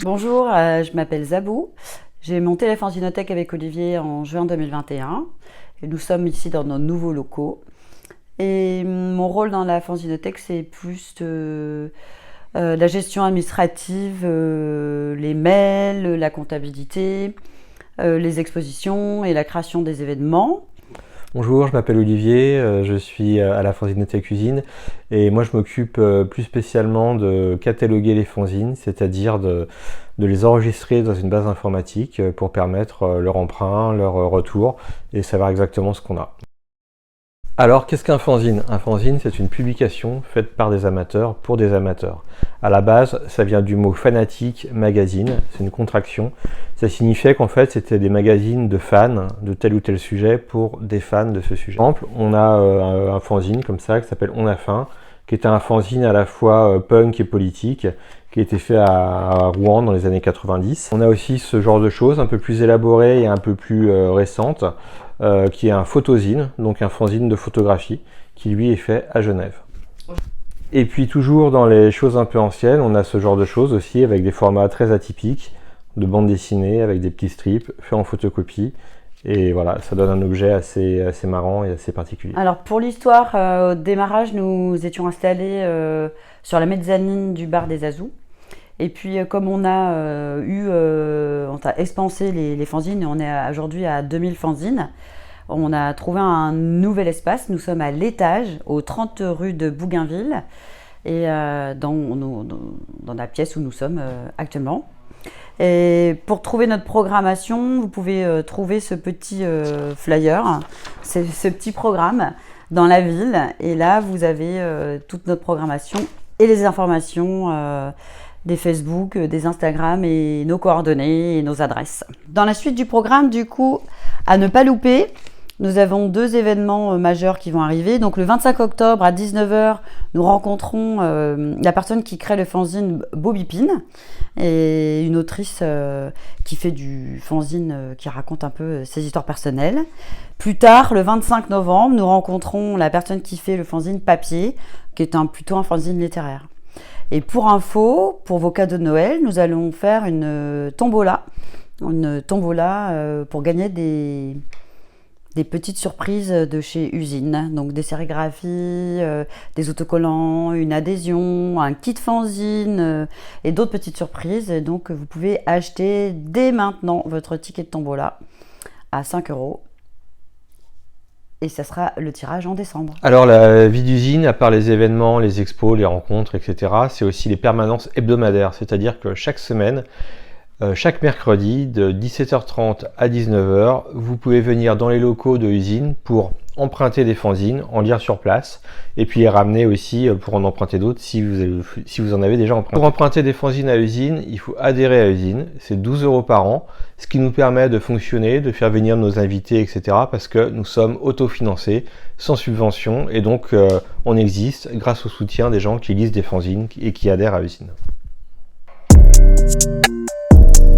Bonjour, je m'appelle Zabou. J'ai monté la fanzinothèque avec Olivier en juin 2021 et nous sommes ici dans nos nouveaux locaux. Et mon rôle dans la fanzinothèque, c'est plus la gestion administrative, les mails, la comptabilité, les expositions et la création des événements. Bonjour, je m'appelle Olivier, je suis à la fanzinothèque Usine et moi je m'occupe plus spécialement de cataloguer les fanzines, c'est-à-dire de les enregistrer dans une base informatique pour permettre leur emprunt, leur retour et savoir exactement ce qu'on a. Alors, qu'est-ce qu'un fanzine? Un fanzine, c'est une publication faite par des amateurs pour des amateurs. À la base, ça vient du mot fanatique, magazine, c'est une contraction. Ça signifiait qu'en fait, c'était des magazines de fans de tel ou tel sujet pour des fans de ce sujet. Par exemple, on a un fanzine comme ça qui s'appelle On a faim, qui était un fanzine à la fois punk et politique, qui a été fait à Rouen dans les années 90. On a aussi ce genre de choses un peu plus élaborées et un peu plus récentes, qui est un photozine, donc un fanzine de photographie, qui lui est fait à Genève. Et puis toujours dans les choses un peu anciennes, on a ce genre de choses aussi avec des formats très atypiques, de bandes dessinées avec des petits strips faits en photocopie. Et voilà, ça donne un objet assez marrant et assez particulier. Alors pour l'histoire, au démarrage, nous étions installés sur la mezzanine du bar des Azous. Et puis comme on a on a expansé les fanzines, et on est aujourd'hui à 2000 fanzines, on a trouvé un nouvel espace. Nous sommes à l'étage, au 30 rue de Bougainville, et dans la pièce où nous sommes actuellement. Et pour trouver notre programmation, vous pouvez trouver ce petit flyer, ce petit programme dans la ville. Et là, vous avez toute notre programmation et les informations des Facebook, des Instagram et nos coordonnées et nos adresses. Dans la suite du programme, du coup, à ne pas louper, nous avons deux événements majeurs qui vont arriver. Donc le 25 octobre à 19h, nous rencontrons la personne qui crée le fanzine Bobby Pin et une autrice qui fait du fanzine qui raconte un peu ses histoires personnelles. Plus tard, le 25 novembre, nous rencontrons la personne qui fait le fanzine Papier, qui est plutôt un fanzine littéraire. Et pour info, pour vos cadeaux de Noël, nous allons faire une tombola pour gagner des petites surprises de chez Usine, donc des sérigraphies, des autocollants, une adhésion, un kit fanzine et d'autres petites surprises. Et donc vous pouvez acheter dès maintenant votre ticket de tombola à 5 €. Et ça sera le tirage en décembre. Alors la vie d'usine, à part les événements, les expos, les rencontres, etc., c'est aussi les permanences hebdomadaires, c'est-à-dire que chaque semaine, chaque mercredi de 17h30 à 19h, vous pouvez venir dans les locaux de Usine pour emprunter des fanzines, en lire sur place, et puis les ramener aussi pour en emprunter d'autres si vous en avez déjà emprunté. Pour emprunter des fanzines à Usine, il faut adhérer à Usine, c'est 12 € par an, ce qui nous permet de fonctionner, de faire venir nos invités, etc., parce que nous sommes autofinancés, sans subvention, et donc on existe grâce au soutien des gens qui lisent des fanzines et qui adhèrent à Usine.